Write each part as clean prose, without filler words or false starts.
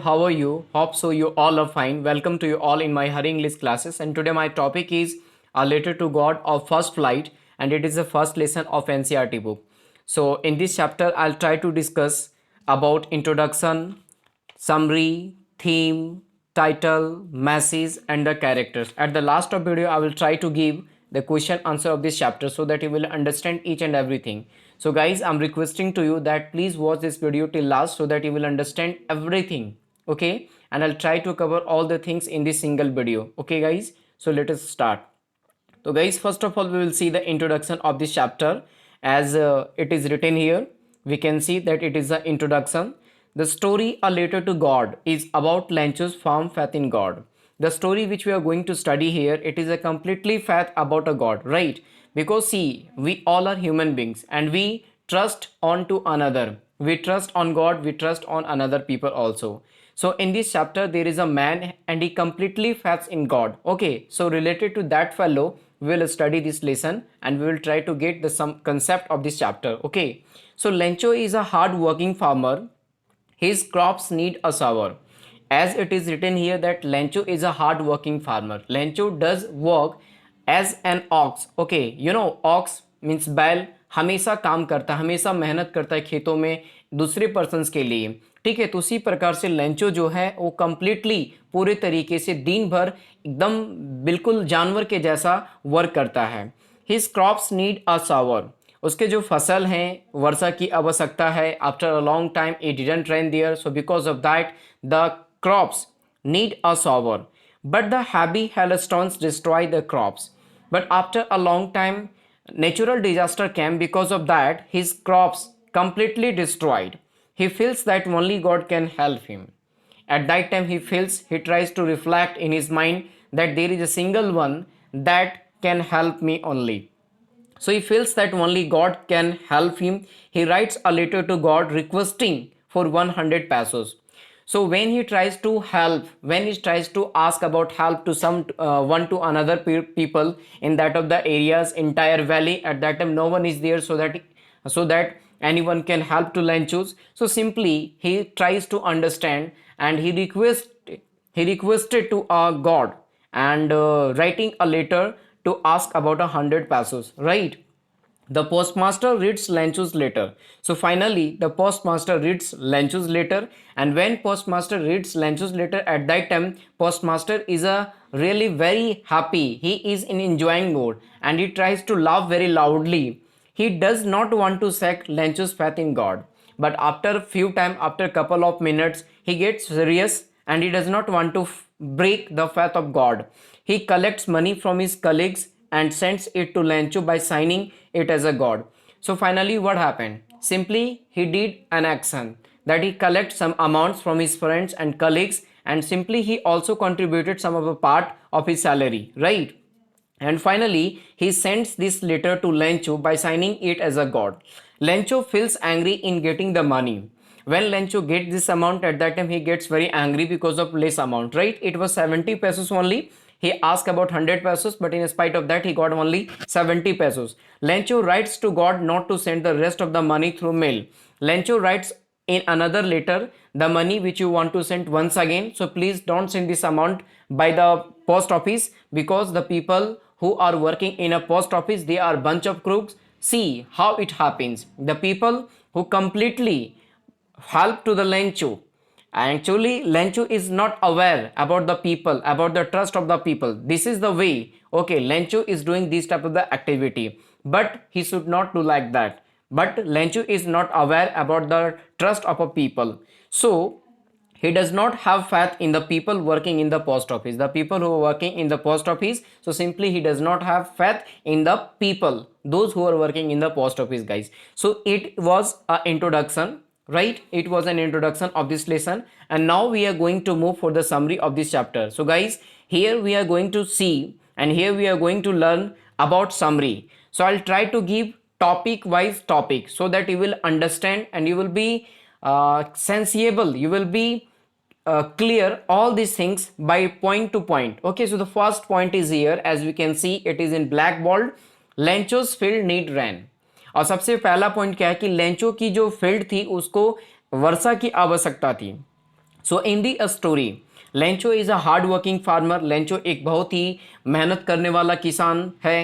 how are you? Hope so you all are fine. Welcome to you all in my Hari English classes. And today my topic is A Letter to God of First Flight, and it is the first lesson of NCERT book. So in this chapter, I'll try to discuss about introduction, summary, theme, title, message, and the characters. At the last of video, I will try to give the question answer of this chapter so that you will understand each and everything. So guys, I'm requesting to you that please watch this video till last so that you will understand everything. Okay, and I'll try to cover all the things in this single video. Okay guys, so let us start. So guys, first of all, we will see the introduction of this chapter as it is written here. We can see that it is the introduction. The story A Letter to God is about Lencho's firm faith in God. The story which we are going to study here, it is a completely faith about a God, right? Because see, we all are human beings and we trust on to another. We trust on God, we trust on another people also. So in this chapter, there is a man and he completely faiths in God. Okay, so related to that fellow, we will study this lesson and we will try to get the some concept of this chapter. Okay, so Lencho is a hard working farmer. His crops need a shower. As it is written here that Lencho is a hard working farmer. Lencho does work as an ox. Okay, you know ox means बैल हमेशा काम करता है, हमेशा मेहनत करता है खेतों में दूसरे पर्सन्स के लिए. ठीक है, तो उसी प्रकार से लेंचो जो है वो कंप्लीटली पूरे तरीके से दिन भर एकदम बिल्कुल जानवर के जैसा वर्क करता है. His crops need a shower. उसके जो फसल हैं वर्षा की आवश्यकता है. After a long time it didn't rain there, so because of that the crops need a shower. But the heavy hailstones destroy the crops. But after a long time, natural disaster came. Because of that, his crops completely destroyed. He feels that only God can help him. At that time, he tries to reflect in his mind that there is a single one that can help me only. So he feels that only God can help him. He writes a letter to God requesting for 100 pesos. So when he tries to help, when he tries to ask about help to some one to another people in that of the areas entire valley, at that time no one is there so that anyone can help to Lenchus. So simply he tries to understand and he requested to a God and writing a letter to ask about 100 pesos, right? The postmaster reads Lenchu's letter. So finally, the postmaster reads Lenchu's letter, and when postmaster reads Lenchu's letter, at that time, postmaster is a really very happy. He is in enjoying mode, and he tries to laugh very loudly. He does not want to sack Lenchu's faith in God, but after few time, after couple of minutes, he gets serious and he does not want to break the faith of God. He collects money from his colleagues and sends it to Lencho by signing it as a god. So finally what happened? Simply he did an action that he collect some amounts from his friends and colleagues, and simply he also contributed some of a part of his salary, right? And finally he sends this letter to Lencho by signing it as a god. Lencho feels angry in getting the money. When Lencho gets this amount, at that time he gets very angry because of less amount, right? It was 70 pesos only. He asked about 100 pesos, but in spite of that he got only 70 pesos. Lencho writes to God not to send the rest of the money through mail. Lencho writes in another letter, the money which you want to send once again, so please don't send this amount by the post office, because the people who are working in a post office, they are bunch of crooks. See how it happens. The people who completely help to the Lencho. Actually, Lencho is not aware about the people, about the trust of the people. This is the way. Okay, Lencho is doing this type of the activity, but he should not do like that. But Lencho is not aware about the trust of a people. So he does not have faith in the people working in the post office, the people who are working in the post office. So simply he does not have faith in the people, those who are working in the post office, guys. So it was an introduction, right? It was an introduction of this lesson, and now we are going to move for the summary of this chapter. So guys, here we are going to see and here we are going to learn about summary. So I'll try to give topic wise topic so that you will understand and you will be sensible, you will be clear all these things by point to point. Okay, so the first point is here, as we can see it is in black bold. Lencho's field need rain. और सबसे पहला point क्या है कि Lencho की जो field थी उसको वर्षा की आवश्यकता थी. So in the story Lencho is a hard working farmer. Lencho एक बहुत ही मेहनत करने वाला किसान है।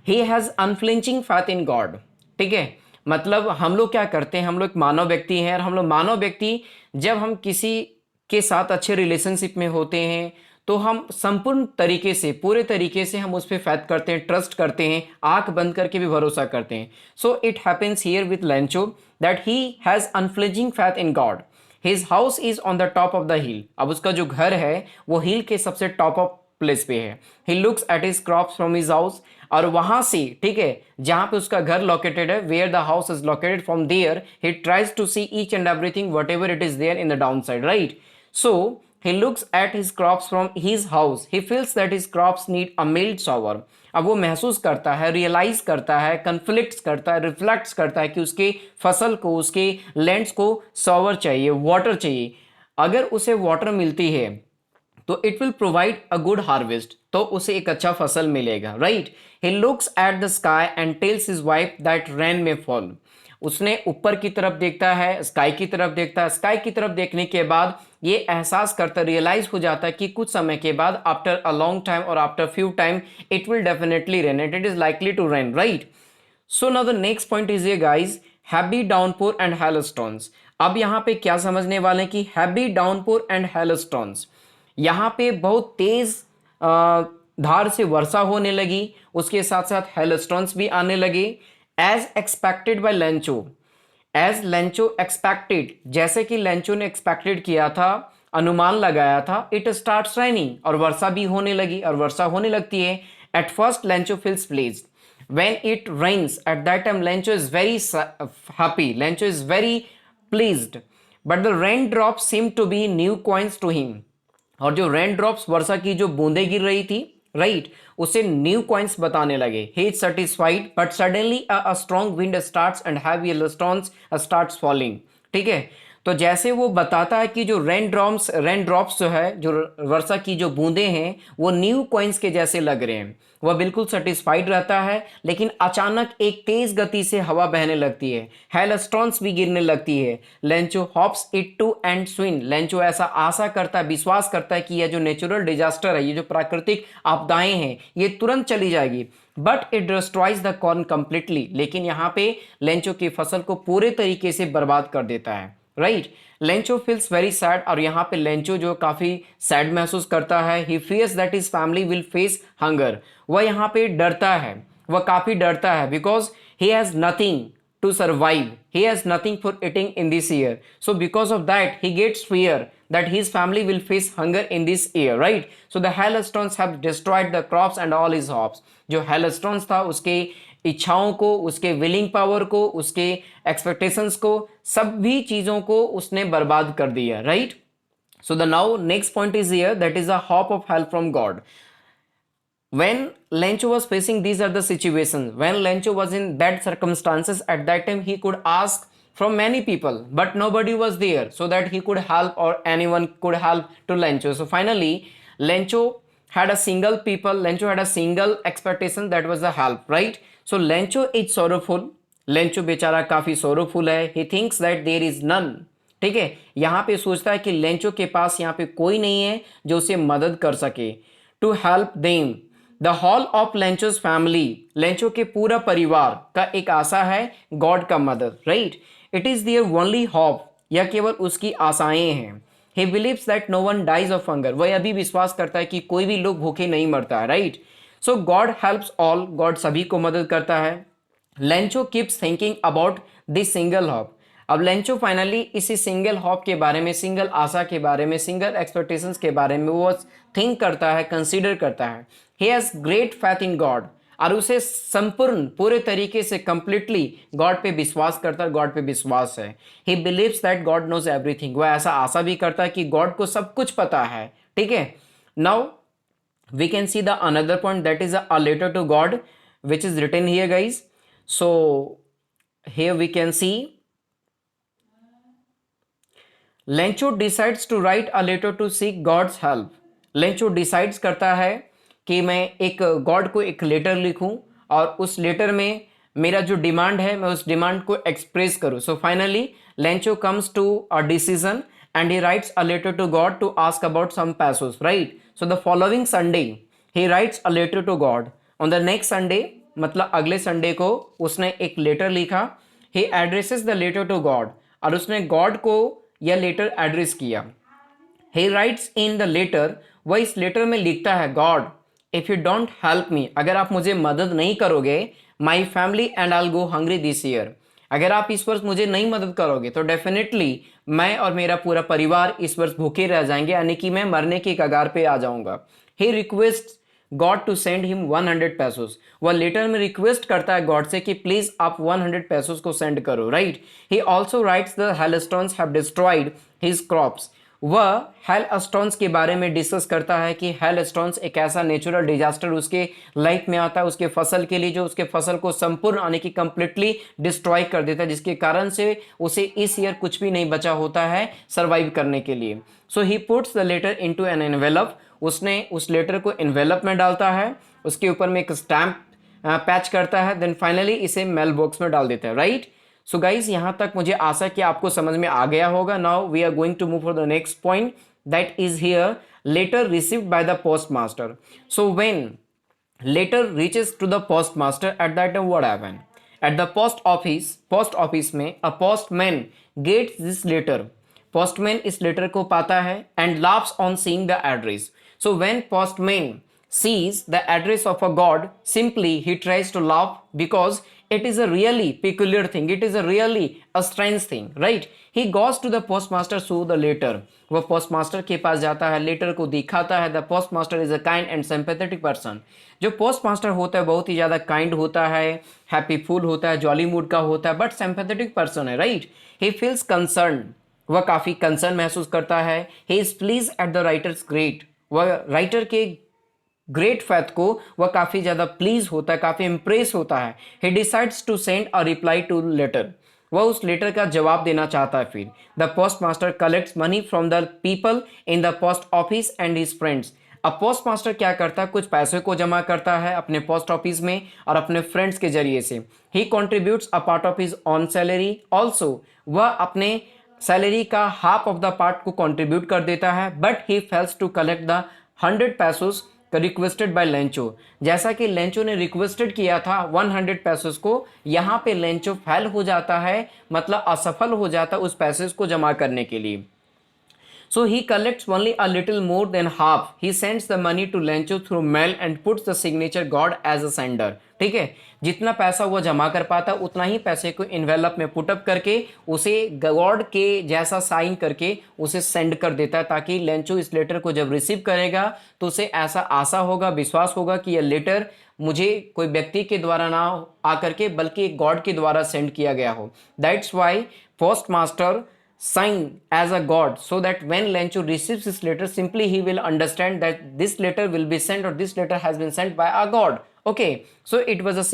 He has unflinching faith in God. ठीक है, मतलब हम लोग क्या करते हैं, हम लोग मानव व्यक्ति हैं, और हम लोग मानव व्यक्ति जब हम किसी के साथ अच्छे रिलेशनशिप में होते हैं तो हम संपूर्ण तरीके से, पूरे तरीके से हम उस पर फैथ करते हैं, ट्रस्ट करते हैं, आंख बंद करके भी भरोसा करते हैं। So it happens here with Lencho that he has unflinching faith in God. His house is on the top of the हिल। अब उसका जो घर है वो हिल के सबसे टॉप ऑफ प्लेस पे है। He looks at his crops from his house, और वहां से, ठीक है, जहां पे उसका घर लोकेटेड है, where the house is located, from there he tries to see each and everything whatever it is there in the down side, right. So he looks at his crops from his house. He feels that his crops need a mild shower. अब वो महसूस करता है, realise करता है, conflicts करता है, reflects करता है कि उसके फसल को, उसके लैंड्स को सॉवर चाहिए, वाटर चाहिए। अगर उसे वाटर मिलती है तो it will provide a good harvest, तो उसे एक अच्छा फसल मिलेगा, right. He looks at the sky and tales his wife that rain में फॉल। उसने ऊपर की तरफ देखता है, स्काई की तरफ देखता है। स्काई की तरफ देखने के बाद ये एहसास करता, रियलाइज हो जाता है कि कुछ समय के बाद, आफ्टर अ लॉन्ग टाइम और after few time, it will definitely rain, it is likely to rain, right. So now the next point is ये guys, heavy downpour and hailstorms. अब यहाँ पे क्या समझने वाले हैं कि हैवी डाउनपोर एंड हेलस्टॉर्म्स, यहाँ पे बहुत तेज धार से वर्षा होने लगी, उसके साथ साथ हेलस्टॉर्म्स भी आने लगे। As expected by Lencho, as Lencho expected, जैसे कि लेंचो ने एक्सपेक्टेड किया था, अनुमान लगाया था, इट स्टार्ट्स रेनिंग, और वर्षा भी होने लगी, और वर्षा होने लगती है। At first Lencho feels pleased when it rains, at that time Lencho is very happy, Lencho is very pleased, but the rain drop seem to be new coins to him. और जो रेन ड्रॉप्स, वर्षा की जो बूंदें गिर रही थी, right, उसे new coins बताने लगे। He is satisfied but suddenly a strong wind starts and heavy hailstorms starts falling. ठीक है, तो जैसे वो बताता है कि जो रेन ड्रॉप्स जो है, जो वर्षा की जो बूंदें हैं, वो न्यू कॉइन्स के जैसे लग रहे हैं, वह बिल्कुल सेटिस्फाइड रहता है। लेकिन अचानक एक तेज गति से हवा बहने लगती है, हेलस्टॉर्म्स भी गिरने लगती है। Lencho hopes it to end soon, Lencho ऐसा आशा करता है, विश्वास करता है कि यह जो नेचुरल डिजास्टर है, ये जो प्राकृतिक आपदाएं हैं, ये तुरंत चली जाएगी। But it destroys the corn completely, लेकिन यहाँ पे लेंचो की फसल को पूरे तरीके से बर्बाद कर देता है, right. Lencho feels very sad, और यहाँ पे लेंचो जो काफी सैड महसूस करता है। He fears that his family will face hunger, वह यहाँ पे डरता है, वह काफी डरता है, because he has nothing to survive, he has nothing for eating in this year, so because of that he gets fear that his family will face hunger in this year, right. So the hailstones have destroyed the crops and all his hopes. जो hailstones था, उसके इच्छाओं को, उसके willing power को, उसके expectations को, सभी चीजों को उसने बर्बाद कर दिया, right. So the now next point is here, that is a hope of help from God. When Lencho was facing these are the situations, when Lencho was in that circumstances, at that time he could ask from many people, but nobody was there so that he could help, or anyone could help to Lencho. So finally Lencho had a single people, Lencho had a single expectation, that was the help, right. So Lencho is sorrowful, Lencho बेचारा काफी sorrowful है। he thinks that there is none, ठीक है, यहाँ पे सोचता है कि लेंचो के पास यहाँ पे कोई नहीं है जो उसे मदद कर सके। To help them the whole of Lencho's family, Lencho के पूरा परिवार का एक आशा है गॉड का मदद, right. It is there only hope, यह केवल उसकी आशाएं हैं। He believes that no one dies of hunger, वह अभी विश्वास करता है कि कोई भी लोग भूखे नहीं मरता है, राइट। सो गॉड हेल्प्स ऑल, गॉड सभी को मदद करता है। Lencho keeps thinking about this single hope, अब लेंचो फाइनली इसी सिंगल होप के बारे में, सिंगल आशा के बारे में, सिंगल एक्सपेक्टेशंस के बारे में वो थिंक करता है, कंसीडर करता है। He has great faith in God, और उसे संपूर्ण पूरे तरीके से कंप्लीटली गॉड पे विश्वास करता है, गॉड पे विश्वास है। He believes that God knows everything, वह ऐसा आशा भी करता है कि गॉड को सब कुछ पता है, ठीक है। Now we can see the another point, that is a letter to God which is written here guys. So here we can see Lencho decides to write a letter to seek God's help, Lencho decides करता है कि मैं एक God को एक letter लिखूं, और उस लेटर में मेरा जो डिमांड है, मैं उस डिमांड को एक्सप्रेस करूं। So finally Lencho comes to a decision and he writes a letter to God to ask about some pesos, right? So the following Sunday he writes a letter to God. On the next Sunday, मतलब अगले Sunday को उसने एक letter लिखा. he addresses the letter to God, और उसने God को यह लेटर एड्रेस किया. he writes in the letter, वह इस लेटर में लिखता है, God if you don't help me, अगर आप मुझे मदद नहीं करोगे, my family and I go hungry this year, अगर आप इस वर्ष मुझे नहीं मदद करोगे तो डेफिनेटली मैं और मेरा पूरा परिवार इस वर्ष भूखे रह जाएंगे, यानी कि मैं मरने की कगार पे आ जाऊंगा. He request God to send him 100 pesos. वह लेटर में रिक्वेस्ट करता है गॉड से कि प्लीज आप 100 पेसोस को सेंड करो, right. He also writes the hailstones have destroyed his crops. वह हेलस्टोन्स के बारे में डिस्कस करता है कि हेलस्टोन्स एक ऐसा नेचुरल डिजास्टर उसके लाइफ में आता है, उसके फसल के लिए, जो उसके फसल को संपूर्ण आने की कंप्लीटली डिस्ट्रॉय कर देता है, जिसके कारण से उसे इस ईयर कुछ भी नहीं बचा होता है सर्वाइव करने के लिए. So he puts the letter into an envelope. उसने उस लेटर को एनवेलप में डालता है, उसके ऊपर में एक स्टैम्प पैच करता है, देन फाइनली इसे मेल बॉक्स में डाल देता है, राइट. सो गाइज, यहां तक मुझे आशा कि आपको समझ में आ गया होगा. Now we are going to move for the next point, that is here letter received by the post master. So when letter reaches to the post master, at that time what happen? At the post office में a postman gets this letter. Postman इस letter को पाता है and laughs on seeing the address. So when postman sees the address of a god, simply he tries to laugh because it is a really peculiar thing, it is a really a strange thing, right. He goes to the postmaster show the letter. वह postmaster के पास जाता है, letter को दिखाता है. The postmaster is a kind and sympathetic person. जो postmaster होता है बहुत ही ज़्यादा काइंड होता है, हैप्पी फुल होता है, जॉली मूड का होता है, बट सिंपैथेटिक पर्सन है, राइट. He feels concern. वह काफ़ी कंसर्न महसूस करता है. He is please at the writers great. वह राइटर के ग्रेट फैथ को वह काफ़ी ज़्यादा प्लीज होता है, काफ़ी इंप्रेस होता है. He decides to send a reply to letter. वह उस लेटर का जवाब देना चाहता है. फिर the post master collects money from the people in the post office and his friends. अब पोस्ट मास्टर क्या करता है, कुछ पैसे को जमा करता है अपने पोस्ट ऑफिस में और अपने फ्रेंड्स के जरिए से. He contributes a part of his own salary also. वह अपने सैलरी का हाफ ऑफ द पार्ट को कॉन्ट्रीब्यूट कर देता है. But he fails to collect the 100 pesos requested by Lencho. जैसा कि लेंचो ने रिक्वेस्टेड किया था 100 पेसोस को, यहाँ पे लेंचो फेल हो जाता है, मतलब असफल हो जाता है उस पैसेस को जमा करने के लिए. So he collects only a little more than half. He sends the money to Lencho through mail and puts the signature God as a sender. ठीक है, जितना पैसा वो जमा कर पाता उतना ही पैसे को इन्वेलप में पुटअप करके उसे गॉड के जैसा साइन करके उसे सेंड कर देता है, ताकि लेंचो इस लेटर को जब रिसीव करेगा तो उसे ऐसा आशा होगा, विश्वास होगा कि यह लेटर मुझे कोई व्यक्ति के द्वारा ना आकर के बल्कि एक गॉड के द्वारा सेंड किया गया हो. That's why post master sign as a god, so that when Lencho receives this letter, simply he will understand that this letter will be sent or this letter has been sent by a god. Okay, so it was a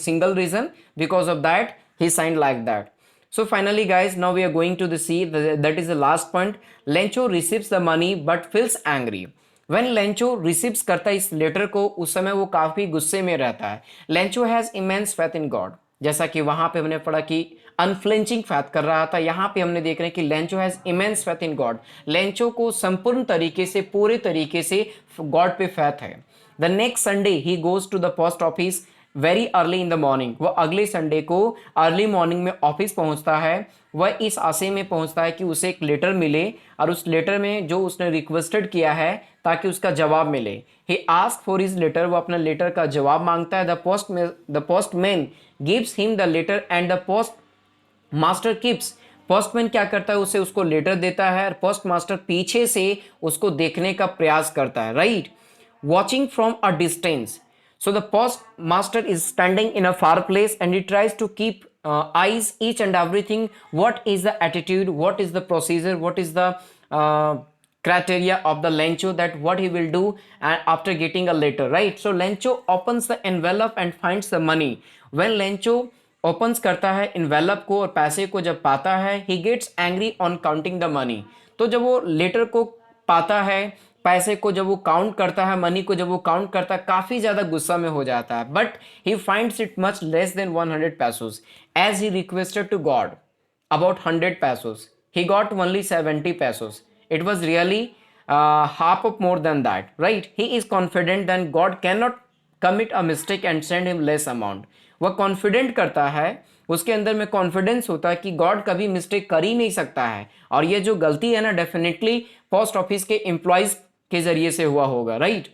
single reason, because of that he signed like that. So finally guys, now we are going to the see that is the last point. Lencho receives the money but feels angry. When Lencho receives करता है इस letter को, उस समय वो काफ़ी गुस्से में रहता है. Lencho has immense faith in God. जैसा कि वहाँ पे हमने पढ़ा कि अनफ्लिंचिंग फैथ कर रहा था, यहाँ पे हमने देख रहे हैं कि Lencho has immense faith in God. Lencho को संपूर्ण तरीके से, पूरे तरीके से गॉड पे फैथ है. The next Sunday he goes to the post office very early in the morning. वह अगले संडे को अर्ली मॉर्निंग में ऑफिस पहुँचता है. वह इस आशय में पहुँचता है कि उसे एक लेटर मिले और उस लेटर में जो उसने रिक्वेस्टेड किया है ताकि उसका जवाब मिले. He ask for his letter. वो अपना लेटर का जवाब मांगता है. The postman gives him the letter and the post master keeps. Postman क्या करता है, उसे उसको लेटर देता है और पोस्ट मास्टर पीछे से उसको देखने का प्रयास करता है, right. Watching from a distance. So the post master is standing in a far place and he tries to keep eyes each and everything. What is the attitude, what is the procedure, what is the criteria of the Lencho, that what he will do after getting a letter, right. So Lencho opens the envelope and finds the money. When Lencho opens करता है envelope को और पैसे को जब पाता है, he gets angry on counting the money. तो जब वो लेटर को पाता है, पैसे को जब वो काउंट करता है, मनी को जब वो काउंट करता है, काफ़ी ज़्यादा गुस्सा में हो जाता है. But he finds it much less than 100 pesos as he requested to God about 100 pesos. he got only 70 pesos. It was really half of more than that, right? He is confident that God cannot commit a mistake and send him less amount. वह confident करता है, उसके अंदर में confidence होता है कि God कभी मिस्टेक कर ही नहीं सकता है, और ये जो गलती है ना डेफिनेटली पोस्ट ऑफिस के एम्प्लॉयज के जरिए से हुआ होगा, राइट?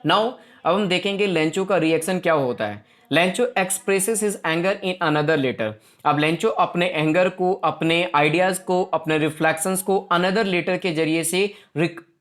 नाउ अब हम देखेंगे लेंचो का रिएक्शन क्या होता है। Lencho expresses his anger in another letter. अब लेंचो अपने एंगर को, अपने आइडियाज को, अपने रिफ्लेक्शंस को अनदर लेटर के जरिए से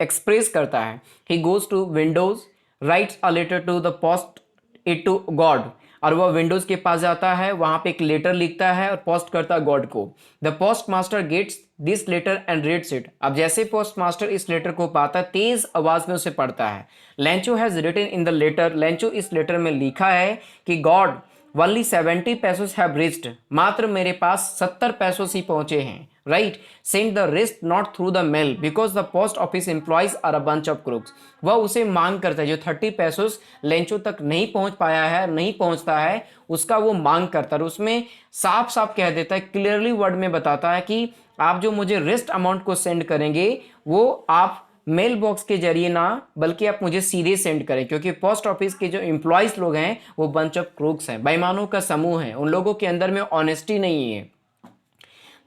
एक्सप्रेस करता है। He goes to windows, writes a letter to the post it to God, और वह विंडोज के पास जाता है, वहां पे एक लेटर लिखता है और पोस्ट करता है गॉड को। The post master gets this letter and reads it. अब जैसे पोस्ट मास्टर इस लेटर को पाता है, तेज आवाज में उसे पढ़ता है। Lencho has written in the letter, Lencho इस लेटर में लिखा है कि God only 70 pesos have reached, मात्र मेरे पास 70 पैसोस ही पहुंचे हैं, right? Send the rest not through the mail because the post office employees are a bunch of crooks. वह उसे मांग करता है, जो 30 पैसोस लेंचो तक नहीं पहुंच पाया है, नहीं पहुंचता है, उसका वो मांग करता है। उसमें साफ साफ कह देता है, क्लियरली वर्ड में बताता है कि आप जो मुझे रेस्ट अमाउंट को सेंड करेंगे वो आप मेल बॉक्स के जरिए ना, बल्कि आप मुझे सीधे सेंड करें, क्योंकि पोस्ट ऑफिस के जो एम्प्लॉयज लोग हैं वो बंच ऑफ क्रूक्स हैं, बेईमानों का समूह है, उन लोगों के अंदर में ऑनेस्टी नहीं है।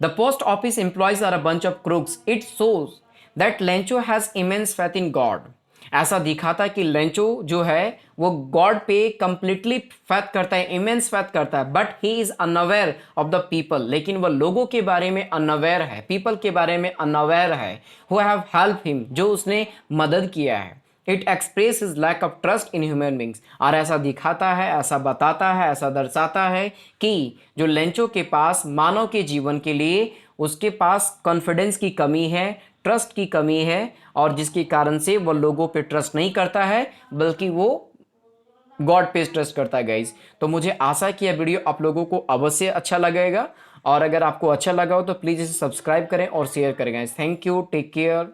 The post office employees are a bunch of crooks, it shows that Lencho has immense faith in God. ऐसा दिखाता है कि लेंचो जो है वो गॉड पे कंप्लीटली फेथ करता है, इमेंस फेथ करता है, but he is unaware of the people. लेकिन वह लोगों के बारे में अनअवेयर है, पीपल के बारे में अनअवेयर है, हु हैव हेल्प हिम, जो उसने मदद किया है। It express his lack of trust in human beings, और ऐसा दिखाता है, ऐसा बताता है, ऐसा दर्शाता है कि जो लेंचो के पास मानव के जीवन के लिए उसके पास कॉन्फिडेंस की कमी है, ट्रस्ट की कमी है, और जिसके कारण से वो लोगों पे ट्रस्ट नहीं करता है, बल्कि वो गॉड पे ट्रस्ट करता है गाइज। तो मुझे आशा है कि यह वीडियो आप लोगों को अवश्य अच्छा लगेगा, और अगर आपको अच्छा लगा हो तो प्लीज़ इसे सब्सक्राइब करें और शेयर करें guys. Thank you, take care.